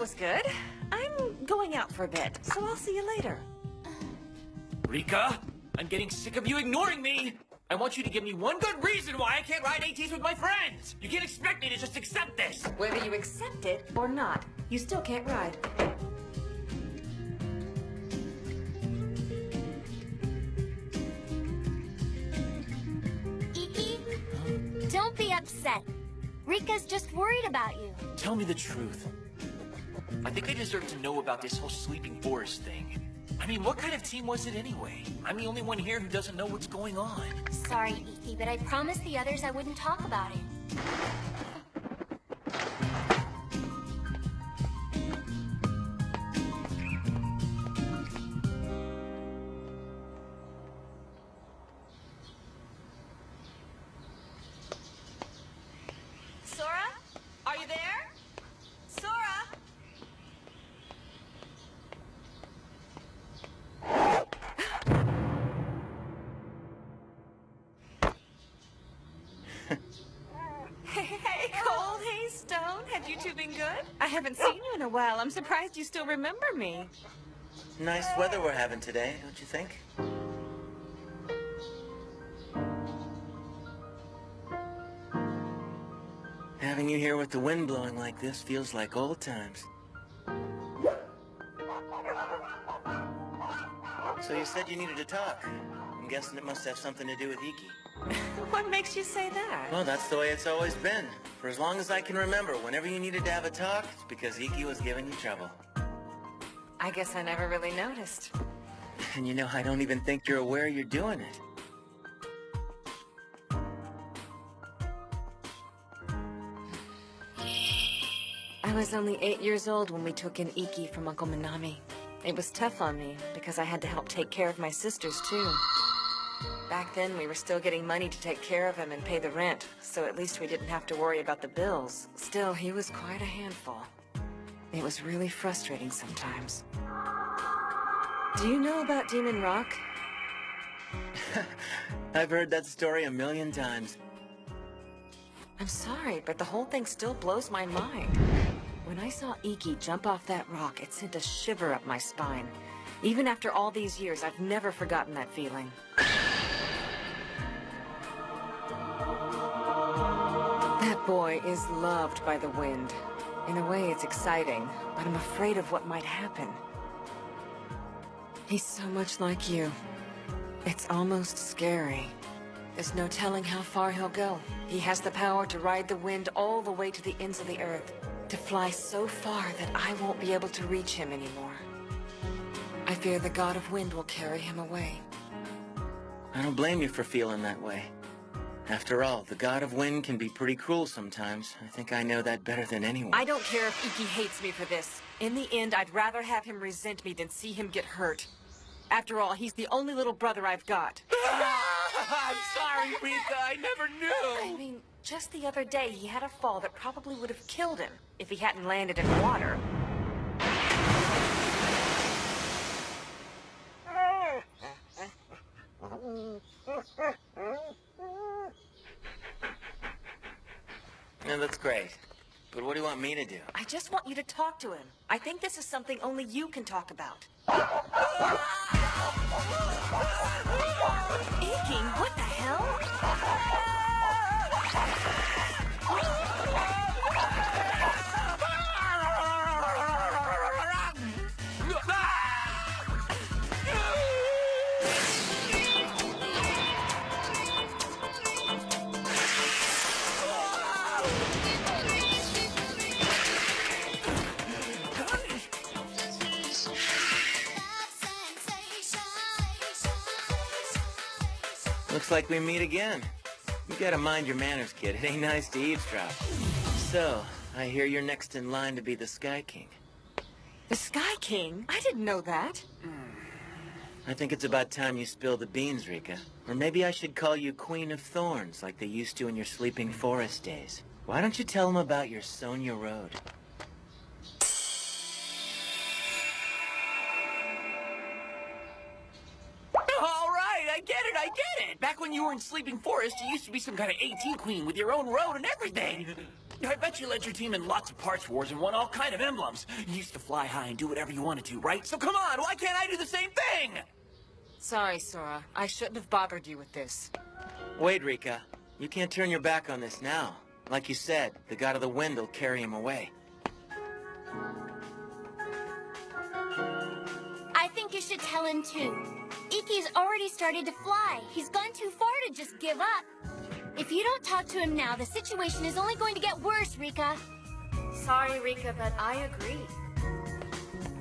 was good. I'm going out for a bit, so I'll see you later. Rika, I'm getting sick of you ignoring me. I want you to give me one good reason why I can't ride ATs with my friends. You can't expect me to just accept this. Whether you accept it or not, you still can't ride. Iki, don't be upset. Rika's just worried about you. Tell me the truth. I think I deserve to know about this whole sleeping forest thing. I mean, what kind of team was it anyway? I'm the only one here who doesn't know what's going on. Sorry, Iki, but I promised the others I wouldn't talk about it. Sora? Are you there? Sora? Hey, Cold. Hey, Stone. Have you two been good? I haven't seen you in a while. I'm surprised you still remember me. Nice weather we're having today, don't you think? Having you here with the wind blowing like this feels like old times. So you said you needed to talk. I'm guessing it must have something to do with Iki. What makes you say that? Well, that's the way it's always been. For as long as I can remember, whenever you needed to have a talk, it's because Iki was giving you trouble. I guess I never really noticed. And you know, I don't even think you're aware you're doing it. I was only 8 years old when we took in Iki from Uncle Minami. It was tough on me because I had to help take care of my sisters too. Back then, we were still getting money to take care of him and pay the rent, so at least we didn't have to worry about the bills. Still, he was quite a handful. It was really frustrating sometimes. Do you know about Demon Rock? I've heard that story a million times. I'm sorry, but the whole thing still blows my mind. When I saw Iki jump off that rock, it sent a shiver up my spine. Even after all these years, I've never forgotten that feeling. That boy is loved by the wind. In a way, it's exciting, but I'm afraid of what might happen. He's so much like you. It's almost scary. There's no telling how far he'll go. He has the power to ride the wind all the way to the ends of the earth, to fly so far that I won't be able to reach him anymore. I fear the God of Wind will carry him away. I don't blame you for feeling that way. After all, the God of Wind can be pretty cruel sometimes. I think I know that better than anyone. I don't care if Iki hates me for this. In the end, I'd rather have him resent me than see him get hurt. After all, he's the only little brother I've got. I'm sorry, Rika. I never I knew. mean, just the other day, he had a fall that probably would have killed him if he hadn't landed in water. Yeah, that's great. But what do you want me to do? I just want you to talk to him. I think this is something only you can talk about. Iki, what the hell? Looks like we meet again. You gotta mind your manners, kid. It ain't nice to eavesdrop. So, I hear you're next in line to be the Sky King. The Sky King? I didn't know that. I think it's about time you spill the beans, Rika. Or maybe I should call you Queen of Thorns, like they used to in your Sleeping Forest days. Why don't you tell them about your Sonia Road? All right, I get it, I get it. Back when you were in Sleeping Forest, you used to be some kind of AT queen with your own road and everything. I bet you led your team in lots of parts wars and won all kind of emblems. You used to fly high and do whatever you wanted to, right? So come on, why can't I do the same thing? Sorry, Sora. I shouldn't have bothered you with this. Wait, Rika. You can't turn your back on this now. Like you said, the god of the wind will carry him away. I think you should tell him too. Iki's already started to fly. He's gone too far to just give up. If you don't talk to him now, the situation is only going to get worse, Rika. Sorry, Rika, but I agree.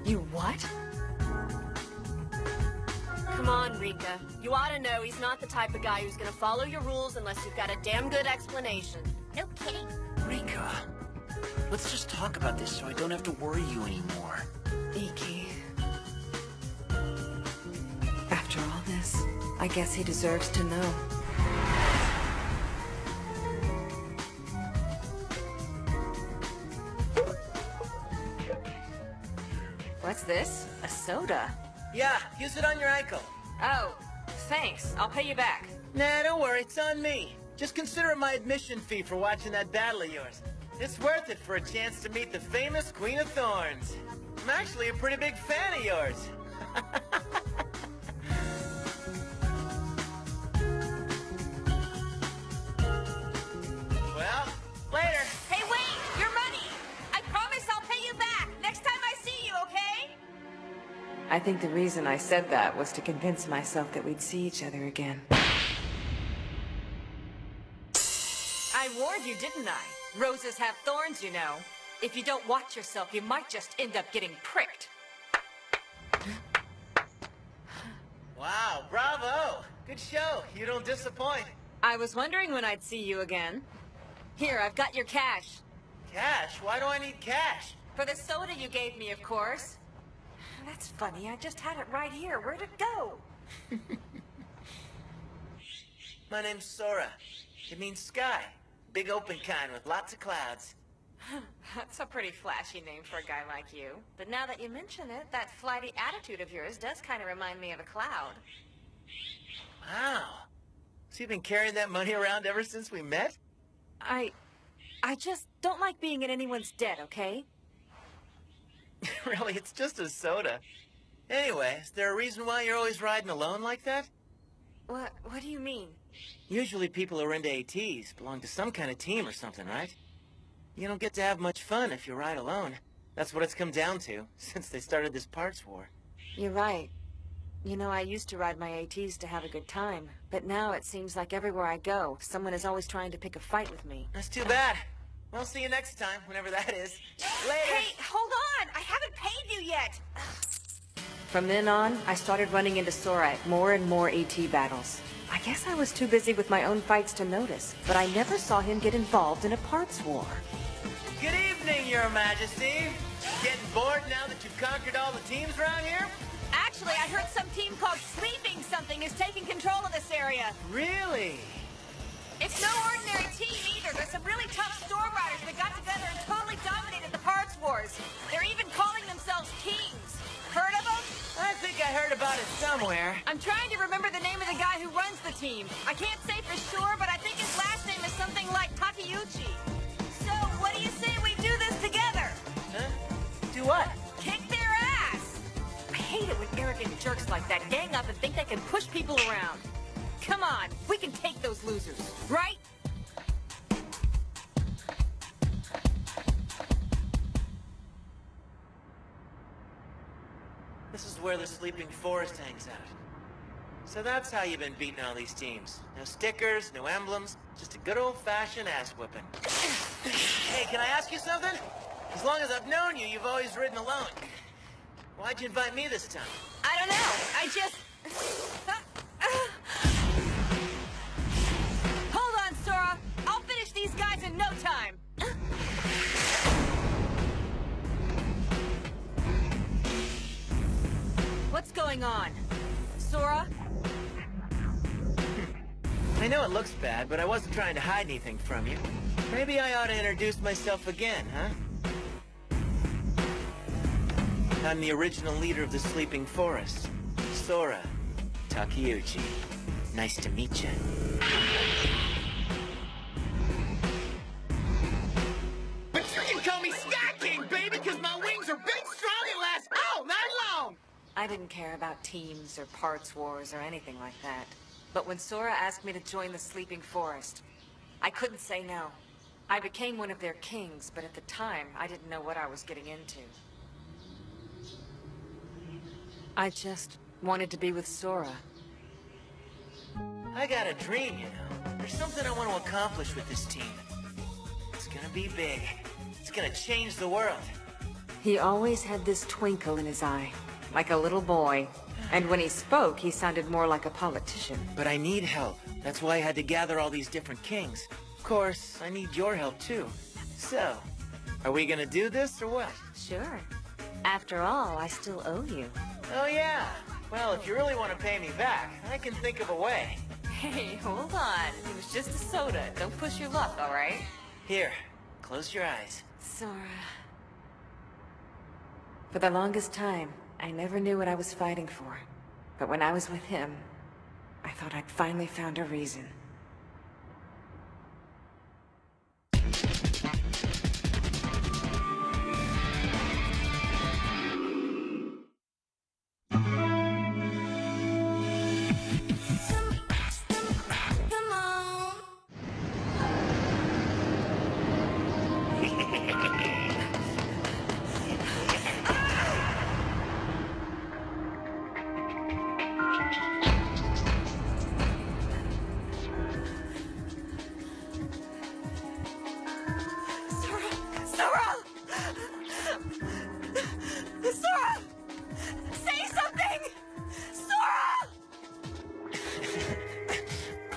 You what? Come on, Rika. You ought to know he's not the type of guy who's gonna follow your rules unless you've got a damn good explanation. No kidding. Rika, let's just talk about this so I don't have to worry you anymore. Iki. After all this, I guess he deserves to know. What's this? A soda? Yeah, use it on your ankle. Oh, thanks. I'll pay you back. Nah, don't worry, it's on me. Just consider it my admission fee for watching that battle of yours. It's worth it for a chance to meet the famous Queen of Thorns. I'm actually a pretty big fan of yours. Well, later. Hey, wait! Your money! I promise I'll pay you back next time I see you, okay? I think the reason I said that was to convince myself that we'd see each other again. I warned you, didn't I? Roses have thorns, you know. If you don't watch yourself, you might just end up getting pricked. Wow, bravo! Good show. You don't disappoint. I was wondering when I'd see you again. Here, I've got your cash. Cash? Why do I need cash? For the soda you gave me, of course. That's funny, I just had it right here. Where'd it go? My name's Sora. It means sky. Big open kind with lots of clouds. That's a pretty flashy name for a guy like you. But now that you mention it, that flighty attitude of yours does kind of remind me of a cloud. Wow. So you've been carrying that money around ever since we met? I just don't like being in anyone's debt, okay? Really, it's just a soda. Anyway, is there a reason why you're always riding alone like that? What do you mean? Usually people who are into ATs belong to some kind of team or something, right? You don't get to have much fun if you ride alone. That's what it's come down to, since they started this parts war. You're right. You know, I used to ride my ATs to have a good time, but now it seems like everywhere I go, someone is always trying to pick a fight with me. That's too bad. We'll see you next time, whenever that is. Later! Hey, hold on! I haven't paid you yet! From then on, I started running into Sora at more and more AT battles. I guess I was too busy with my own fights to notice, but I never saw him get involved in a parts war. Good evening, Your Majesty. Getting bored now that you've conquered all the teams around here? Actually, I heard some team called Sleeping Something is taking control of this area. Really? It's no ordinary team either. There's some really tough storm riders that got together and totally dominated the parts wars. They're even calling themselves Kings. Heard of them? I think I heard about it somewhere. I'm trying to remember the name of the guy who runs the team. I can't say for sure, but I think his last name is something like Takeuchi. So, what do you say we do this together? Huh? Do what? Kick their ass! I hate it when arrogant jerks like that gang up and think they can push people around. Come on, we can take those losers, right? This is where the Sleeping Forest hangs out. So that's how you've been beating all these teams. No stickers, no emblems, just a good old-fashioned ass-whipping. Hey, can I ask you something? As long as I've known you, you've always ridden alone. Why'd you invite me this time? I don't know. I just... Hold on, Sora. I'll finish these guys in no time. What's going on? Sora? I know it looks bad, but I wasn't trying to hide anything from you. Maybe I ought to introduce myself again, huh? I'm the original leader of the Sleeping Forest, Sora Takeuchi. Nice to meet you. I didn't care about teams or parts wars or anything like that. But when Sora asked me to join the Sleeping Forest, I couldn't say no. I became one of their kings, but at the time, I didn't know what I was getting into. I just wanted to be with Sora. I got a dream, you know. There's something I want to accomplish with this team. It's gonna be big. It's gonna change the world. He always had this twinkle in his eye, like a little boy. And when he spoke, he sounded more like a politician. But I need help. That's why I had to gather all these different kings. Of course, I need your help too. So, are we gonna do this or what? Sure. After all, I still owe you. Oh yeah. Well, if you really want to pay me back, I can think of a way. Hey, hold on. It was just a soda. Don't push your luck, all right? Here, close your eyes. Sora. For the longest time, I never knew what I was fighting for. But when I was with him, I thought I'd finally found a reason.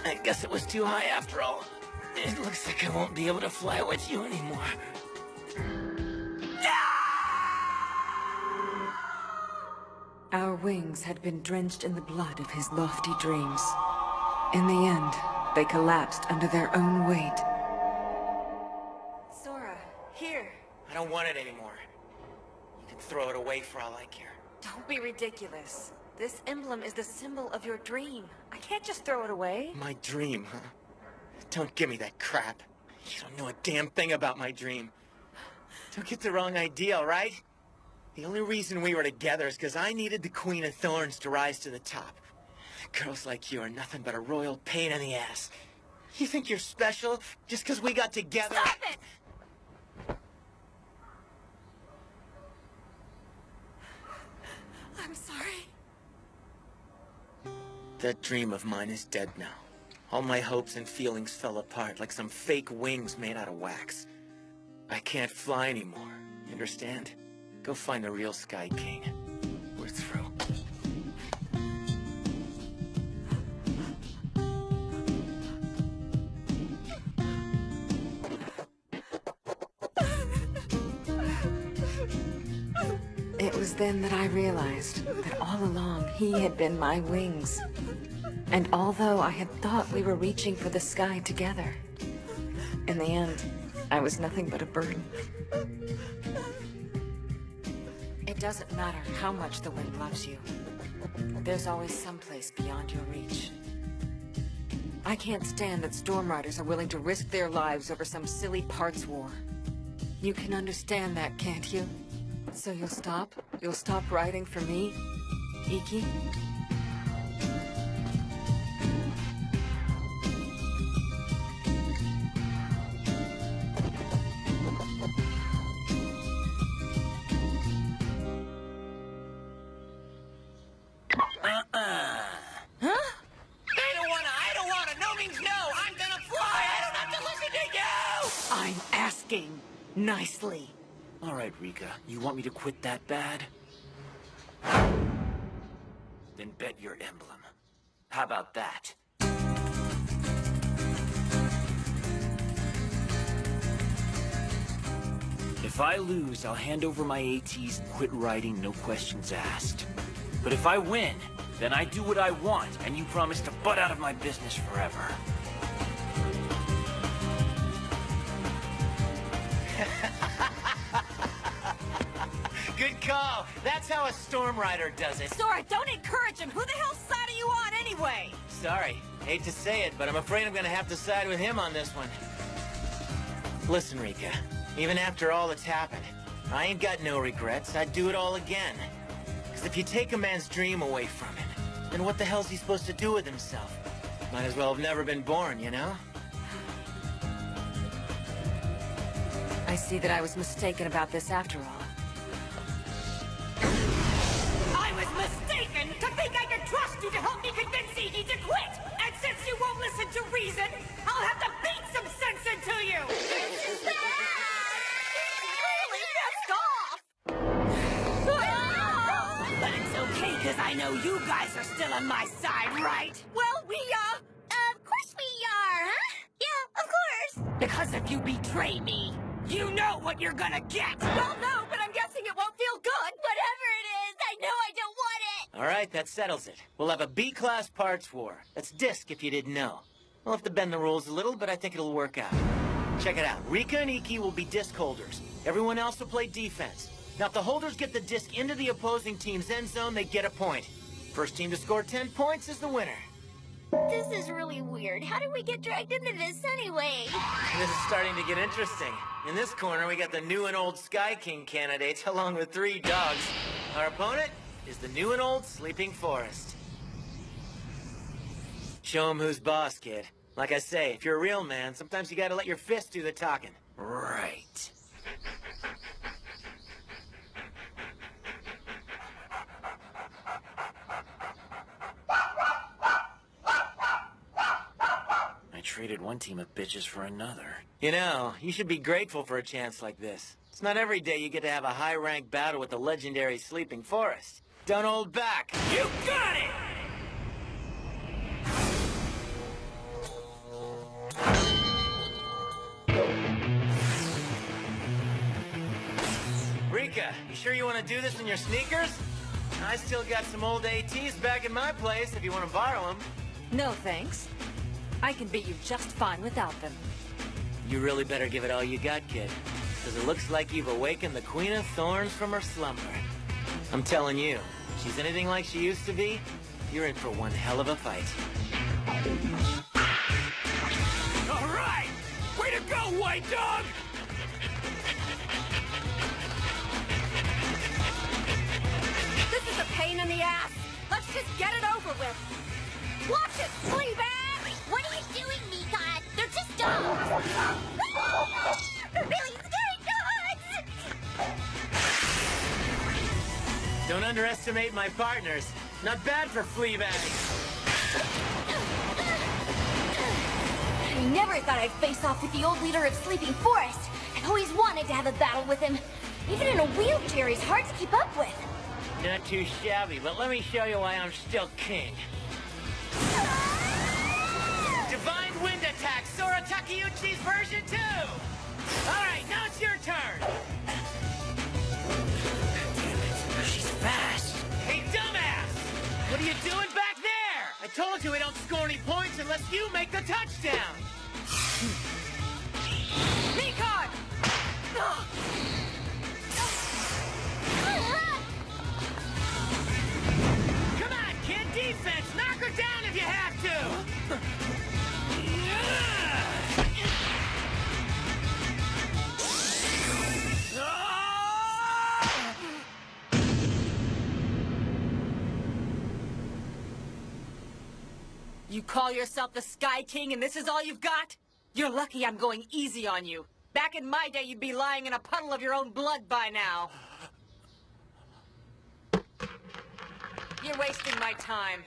I guess it was too high after all. It looks like I won't be able to fly with you anymore. Our wings had been drenched in the blood of his lofty dreams. In the end, they collapsed under their own weight. Sora, here. I don't want it anymore. You can throw it away for all I care. Don't be ridiculous. This emblem is the symbol of your dream. I can't just throw it away. My dream, huh? Don't give me that crap. You don't know a damn thing about my dream. Don't get the wrong idea, all right? The only reason we were together is because I needed the Queen of Thorns to rise to the top. Girls like you are nothing but a royal pain in the ass. You think you're special just because we got together? Stop it! I'm sorry. That dream of mine is dead now. All my hopes and feelings fell apart like some fake wings made out of wax. I can't fly anymore, you understand? Go find the real Sky King. We're through. It was then that I realized that all along he had been my wings. And although I had thought we were reaching for the sky together, in the end, I was nothing but a burden. It doesn't matter how much the wind loves you. There's always someplace beyond your reach. I can't stand that Storm Riders are willing to risk their lives over some silly parts war. You can understand that, can't you? So you'll stop? You'll stop riding for me, Iki? I don't wanna. No means no. I'm gonna fly. I don't have to listen to you. I'm asking nicely. All right, Rika, you want me to quit that bad? Then bet your emblem. How about that? If I lose, I'll hand over my ATs and quit riding, no questions asked. But if I win, then I do what I want, and you promise to butt out of my business forever. Good call. That's how a Storm Rider does it. Sora, don't encourage him. Who the hell's side are you on anyway? Sorry. Hate to say it, but I'm afraid I'm gonna have to side with him on this one. Listen, Rika. Even after all that's happened, I ain't got no regrets. I'd do it all again. Because if you take a man's dream away from him, then what the hell's he supposed to do with himself? Might as well have never been born, you know? I see that I was mistaken about this after all. I was mistaken to think I could trust you to help me convince Iggy to quit! And since you won't listen to reason, I'll have to beat some sense into you! Really pissed off! But it's okay, because I know you guys are still on my side, right? Well, Of course we are, huh? Yeah, of course. because if you betray me, you know what you're gonna get! Well, no, but I'm guessing it won't feel good! Whatever it is, I know I don't want it. All right, that settles it. We'll have a B-class parts war. That's disc, if you didn't know. We'll have to bend the rules a little, but I think it'll work out. Check it out. Rika and Iki will be disc holders. Everyone else will play defense. Now, if the holders get the disc into the opposing team's end zone, they get a point. First team to score 10 points is the winner. This is really weird. How did we get dragged into this anyway? This is starting to get interesting. In this corner, we got the new and old Sky King candidates, along with 3 dogs. Our opponent is the new and old Sleeping Forest. Show 'em who's boss, kid. Like I say, if you're a real man, sometimes you gotta let your fist do the talking. Right. I traded one team of bitches for another. You know, you should be grateful for a chance like this. It's not every day you get to have a high-ranked battle with the legendary Sleeping Forest. Don't hold back. You got it! Rika, you sure you want to do this in your sneakers? I still got some old ATs back in my place if you want to borrow them. No, thanks. I can beat you just fine without them. You really better give it all you got, kid. Because it looks like you've awakened the Queen of Thorns from her slumber. I'm telling you, if she's anything like she used to be, you're in for one hell of a fight. All right! Way to go, white dog! This is a pain in the ass! Let's just get it over with! Watch it, Fleabag! What are you doing, Mikon? They're just dogs. They're really scary dogs. Don't underestimate my partners. Not bad for Fleabag. I never thought I'd face off with the old leader of Sleeping Forest. I've always wanted to have a battle with him. Even in a wheelchair, he's hard to keep up with. Not too shabby, but let me show you why I'm still king. Divine Wind Attack, Sora Takeuchi's version 2! Alright, now it's your turn! Damn it, she's fast. Hey, dumbass! What are you doing back there? I told you we don't score any points unless you make the touchdown! Mikon! Come on, kid, defense! Knock her down if you have to! You call yourself the Sky King and this is all you've got? You're lucky I'm going easy on you. Back in my day, you'd be lying in a puddle of your own blood by now. You're wasting my time.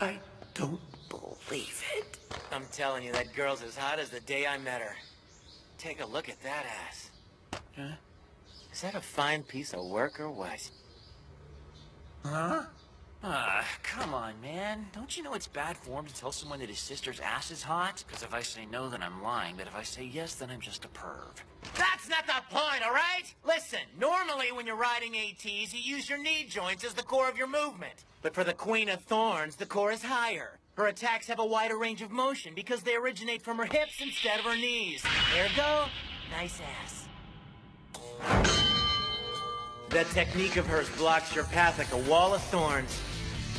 I don't believe it. I'm telling you, that girl's as hot as the day I met her. Take a look at that ass. Huh? Is that a fine piece of work or what? Huh? Come on, man. Don't you know it's bad form to tell someone that his sister's ass is hot? Because if I say no, then I'm lying. But if I say yes, then I'm just a perv. That's not the point, all right? Listen, normally when you're riding ATs, you use your knee joints as the core of your movement. But for the Queen of Thorns, the core is higher. Her attacks have a wider range of motion because they originate from her hips instead of her knees. Ergo, nice ass. That technique of hers blocks your path like a wall of thorns.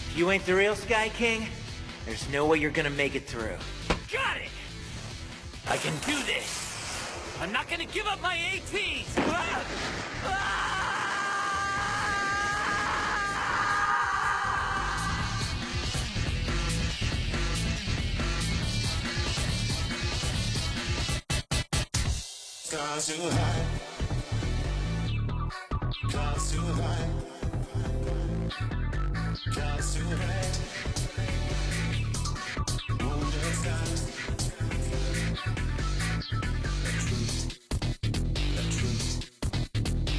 If you ain't the real Sky King, there's no way you're gonna make it through. Got it! I can do this! I'm not gonna give up my ATs! Stars too high. Clouds too high. Clouds too high. Wounded stars.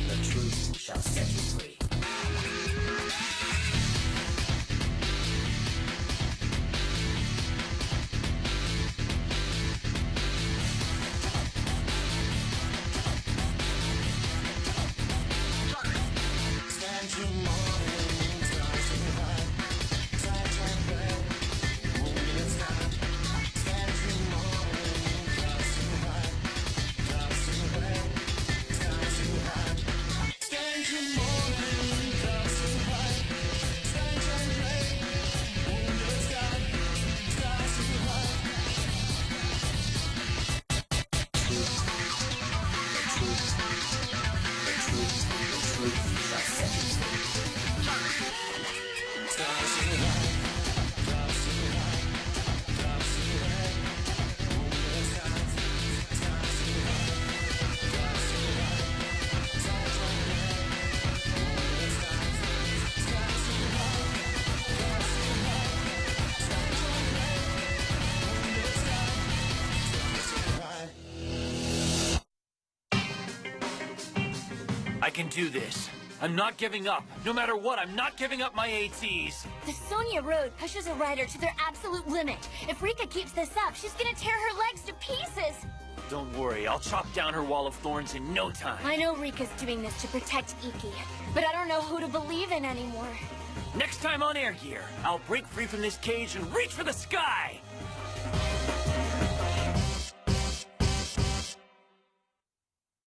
The truth shall set you free. Stand tomorrow. Stars too high. Sunshine red. Wounded stars. Stand tomorrow. Clouds too high. Clouds too high. Stars too high. Stand tomorrow. Clouds too high. Sunshine red. Wounded stars. Stars too high. Stars too high. Clouds too high. Clouds too high. Wounded stars. Stars too high. Clouds too high. Sunshine red. Wounded stars. Stars too high. Clouds too high. Sunshine red. Wounded stars. Stars too high. I can do this. I'm not giving up. No matter what, I'm not giving up my ATs. The Sonia Road pushes a rider to their absolute limit. If Rika keeps this up, she's gonna tear her legs to pieces. Don't worry, I'll chop down her wall of thorns in no time. I know Rika's doing this to protect Iki, but I don't know who to believe in anymore. Next time on Air Gear, I'll break free from this cage and reach for the sky.